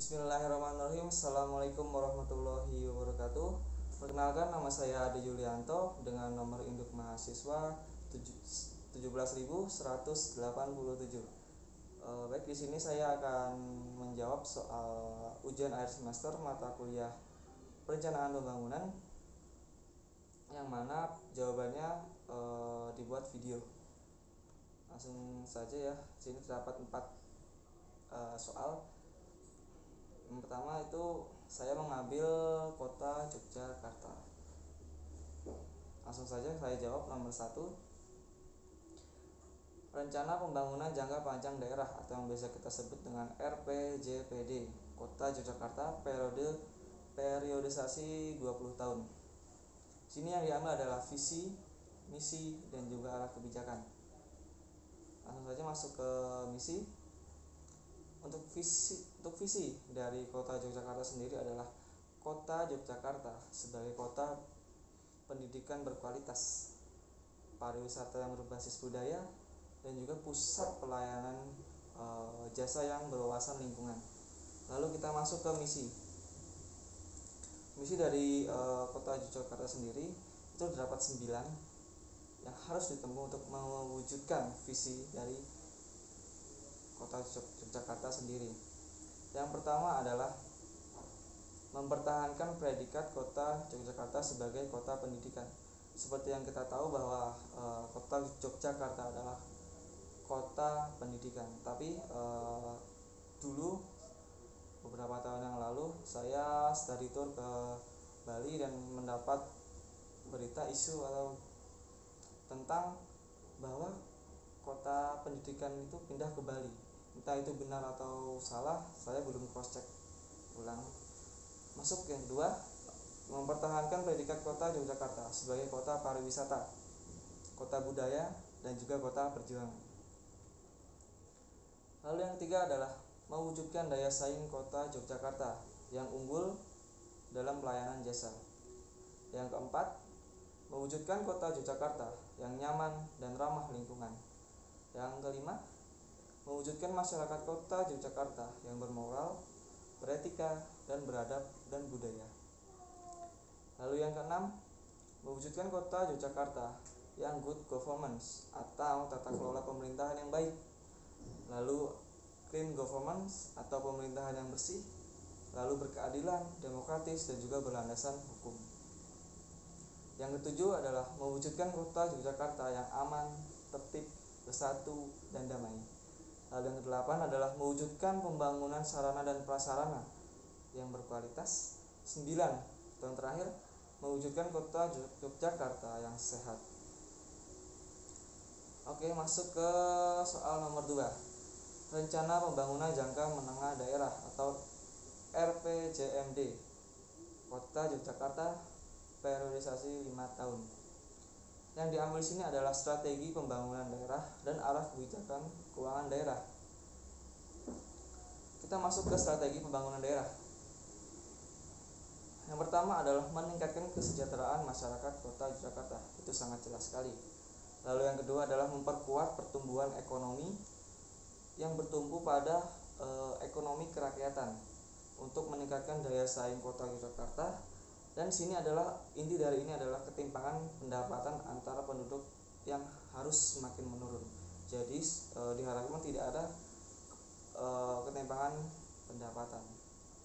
Bismillahirrahmanirrahim. Assalamualaikum warahmatullahi wabarakatuh. Perkenalkan, nama saya Ade Yulianto dengan nomor induk mahasiswa 17.187. Baik, di sini saya akan menjawab soal ujian akhir semester mata kuliah perencanaan pembangunan, yang mana jawabannya dibuat video. Langsung saja ya. Sini terdapat 4 soal. Yang pertama itu saya mengambil kota Yogyakarta. Langsung saja saya jawab nomor 1. Rencana Pembangunan Jangka Panjang Daerah atau yang biasa kita sebut dengan RPJPD Kota Yogyakarta periodisasi 20 tahun. Sini yang diambil adalah visi, misi, dan juga arah kebijakan. Langsung saja masuk ke misi. Untuk visi dari Kota Yogyakarta sendiri adalah Kota Yogyakarta sebagai kota pendidikan berkualitas, pariwisata yang berbasis budaya, dan juga pusat pelayanan jasa yang berwawasan lingkungan. Lalu kita masuk ke misi. Misi dari Kota Yogyakarta sendiri itu terdapat 9 yang harus ditempuh untuk mewujudkan visi dari Kota Yogyakarta sendiri. Yang pertama adalah mempertahankan predikat Kota Yogyakarta sebagai kota pendidikan. Seperti yang kita tahu bahwa Kota Yogyakarta adalah kota pendidikan. Tapi dulu beberapa tahun yang lalu saya study tour ke Bali dan mendapat berita isu atau tentang bahwa kota pendidikan itu pindah ke Bali. Entah itu benar atau salah, saya belum cross check ulang. Masuk yang kedua, mempertahankan predikat Kota Yogyakarta sebagai kota pariwisata, kota budaya, dan juga kota perjuangan. Lalu yang ketiga adalah mewujudkan daya saing Kota Yogyakarta yang unggul dalam pelayanan jasa. Yang keempat, mewujudkan Kota Yogyakarta yang nyaman dan ramah lingkungan. Yang kelima, mewujudkan masyarakat Kota Yogyakarta yang bermoral, beretika, dan beradab dan budaya. Lalu yang keenam, mewujudkan Kota Yogyakarta yang good governance atau tata kelola pemerintahan yang baik. Lalu clean governance atau pemerintahan yang bersih. Lalu berkeadilan, demokratis, dan juga berlandasan hukum. Yang ketujuh adalah mewujudkan Kota Yogyakarta yang aman, tertib, bersatu, dan damai. Lalu yang kedelapan adalah mewujudkan pembangunan sarana dan prasarana yang berkualitas. 9. Yang terakhir, mewujudkan Kota Yogyakarta yang sehat. Oke, masuk ke soal nomor 2. Rencana Pembangunan Jangka Menengah Daerah atau RPJMD Kota Yogyakarta periodisasi 5 tahun. Yang diambil sini adalah strategi pembangunan daerah dan arah kebijakan keuangan daerah. Kita masuk ke strategi pembangunan daerah. Yang pertama adalah meningkatkan kesejahteraan masyarakat Kota Yogyakarta. Itu sangat jelas sekali. Lalu yang kedua adalah memperkuat pertumbuhan ekonomi yang bertumpu pada ekonomi kerakyatan untuk meningkatkan daya saing Kota Yogyakarta. Dan sini adalah inti dari ini adalah ketimpangan pendapatan antara penduduk yang harus semakin menurun. Jadi diharapkan tidak ada ketimpangan pendapatan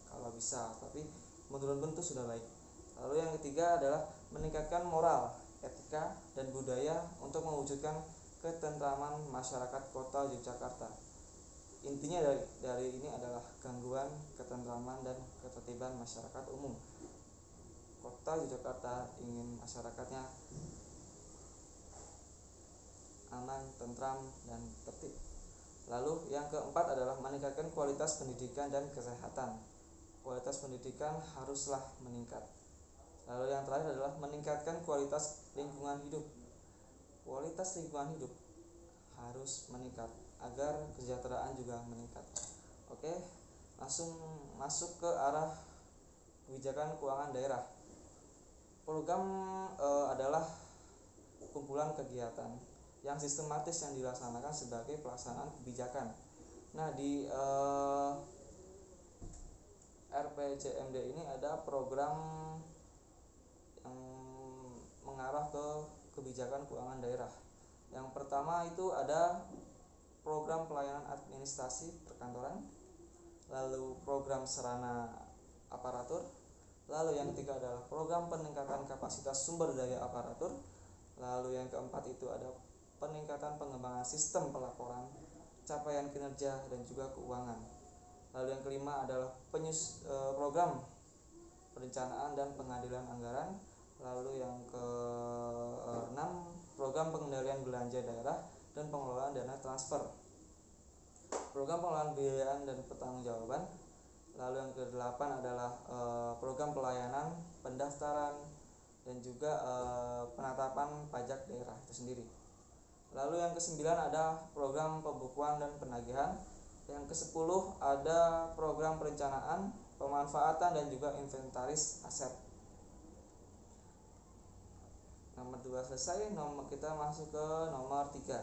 kalau bisa, tapi menurun pun itu sudah baik. Lalu yang ketiga adalah meningkatkan moral, etika, dan budaya untuk mewujudkan ketentraman masyarakat Kota Yogyakarta. Intinya dari ini adalah gangguan ketentraman dan ketertiban masyarakat umum. Kota Yogyakarta ingin masyarakatnya aman, tentram, dan tertib. Lalu yang keempat adalah meningkatkan kualitas pendidikan dan kesehatan. Kualitas pendidikan haruslah meningkat. Lalu yang terakhir adalah meningkatkan kualitas lingkungan hidup. Kualitas lingkungan hidup harus meningkat agar kesejahteraan juga meningkat. Oke, langsung masuk ke arah kebijakan keuangan daerah. Program adalah kumpulan kegiatan yang sistematis yang dilaksanakan sebagai pelaksanaan kebijakan. Nah, di PJMD ini ada program yang mengarah ke kebijakan keuangan daerah. Yang pertama itu ada program pelayanan administrasi perkantoran, lalu program sarana aparatur, lalu yang ketiga adalah program peningkatan kapasitas sumber daya aparatur, lalu yang keempat itu ada peningkatan pengembangan sistem pelaporan, capaian kinerja dan juga keuangan. Lalu yang kelima adalah program perencanaan dan pengadilan anggaran. Lalu yang keenam program pengendalian belanja daerah dan pengelolaan dana transfer, program pengelolaan pembiayaan dan pertanggungjawaban. Lalu yang kedelapan adalah program pelayanan pendaftaran dan juga penetapan pajak daerah itu sendiri. Lalu yang kesembilan ada program pembukuan dan penagihan. Yang kesepuluh ada program perencanaan, pemanfaatan dan juga inventaris aset. Nomor 2 selesai, kita masuk ke nomor 3.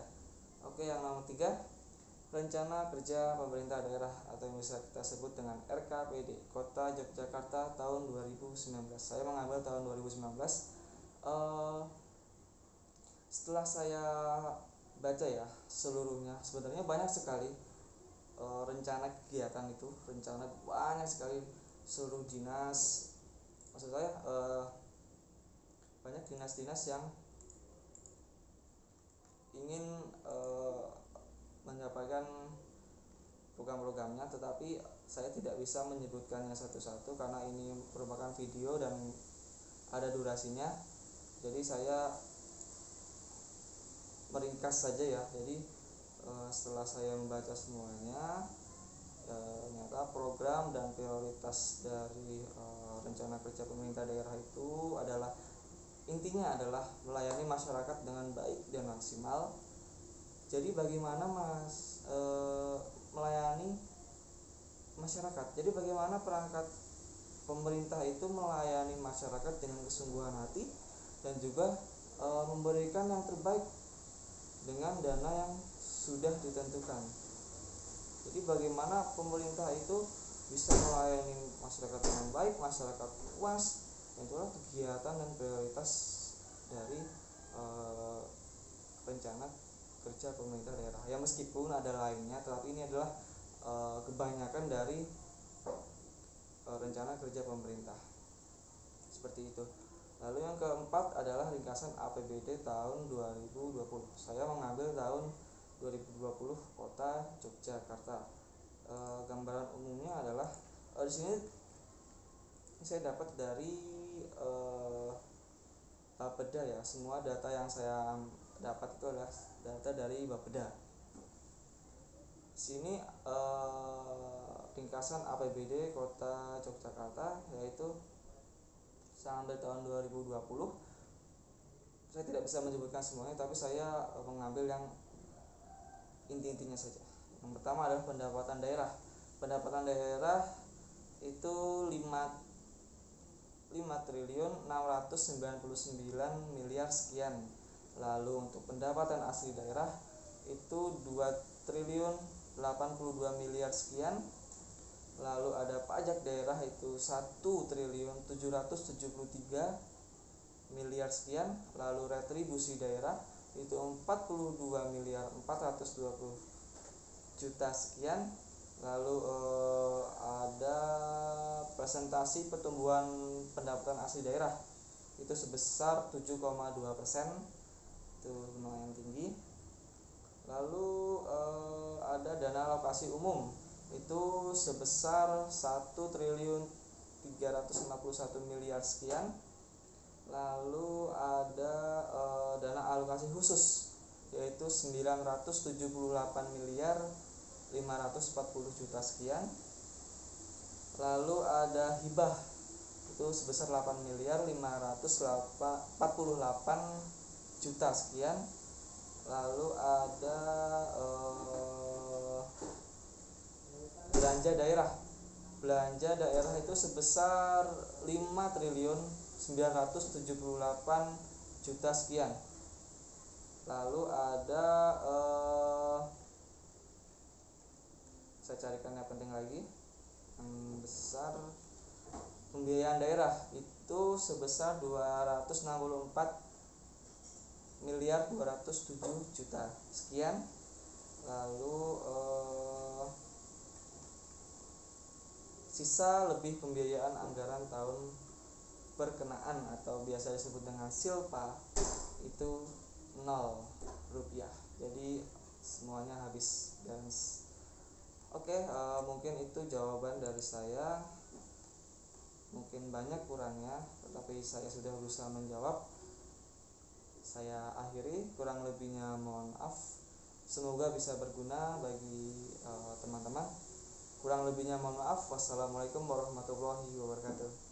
Oke, yang nomor 3, Rencana Kerja Pemerintah Daerah atau yang bisa kita sebut dengan RKPD Kota Yogyakarta tahun 2019. Saya mengambil tahun 2019. Setelah saya baca ya seluruhnya, sebenarnya banyak sekali rencana kegiatan itu, rencana banyak sekali seluruh dinas. Maksud saya banyak dinas-dinas yang ingin menyampaikan program-programnya, tetapi saya tidak bisa menyebutkannya satu-satu karena ini merupakan video dan ada durasinya. Jadi saya meringkas saja ya. Jadi setelah saya membaca semuanya, ternyata program dan prioritas dari rencana kerja pemerintah daerah itu adalah intinya adalah melayani masyarakat dengan baik dan maksimal. Jadi bagaimana melayani masyarakat? Jadi bagaimana perangkat pemerintah itu melayani masyarakat dengan kesungguhan hati dan juga memberikan yang terbaik dengan dana yang sudah ditentukan. Jadi bagaimana pemerintah itu bisa melayani masyarakat dengan baik, masyarakat puas, dan itulah kegiatan dan prioritas dari rencana kerja pemerintah daerah. Ya meskipun ada lainnya, tetapi ini adalah kebanyakan dari rencana kerja pemerintah. Seperti itu. Lalu yang keempat adalah ringkasan APBD tahun 2020. Saya mengambil tahun 2020 Kota Yogyakarta. Gambaran umumnya adalah di sini saya dapat dari Bapeda ya. Semua data yang saya dapat itu adalah data dari Bapeda. Sini ringkasan APBD Kota Yogyakarta, yaitu sampai tahun 2020. Saya tidak bisa menyebutkan semuanya, tapi saya mengambil yang inti-intinya saja. Yang pertama adalah pendapatan daerah. Pendapatan daerah itu 5 triliun 699 miliar sekian. Lalu untuk pendapatan asli daerah itu 2 triliun 82 miliar sekian. Lalu ada pajak daerah itu 1 triliun 773 miliar sekian. Lalu retribusi daerah itu 42 miliar 420 juta sekian. Lalu ada presentasi pertumbuhan pendapatan asli daerah itu sebesar 7,2%, itu lumayan tinggi. Lalu ada dana alokasi umum itu sebesar 1 triliun 351 miliar sekian. Lalu ada dana alokasi khusus yaitu 978 miliar 540 juta sekian. Lalu ada hibah itu sebesar 8 miliar 548 juta sekian. Lalu ada belanja daerah. Belanja daerah itu sebesar 5 triliun 978 juta sekian. Lalu ada saya carikan yang penting lagi, yang besar. pembiayaan daerah itu sebesar 264.207.000.000. Sekian. Lalu sisa lebih pembiayaan anggaran tahun berkenaan atau biasa disebut dengan silpa itu 0 rupiah. Jadi semuanya habis, guys. Oke, mungkin itu jawaban dari saya. Mungkin banyak kurangnya, tetapi saya sudah berusaha menjawab. Saya akhiri, kurang lebihnya mohon maaf. Semoga bisa berguna bagi teman-teman. Kurang lebihnya mohon maaf. Wassalamualaikum warahmatullahi wabarakatuh.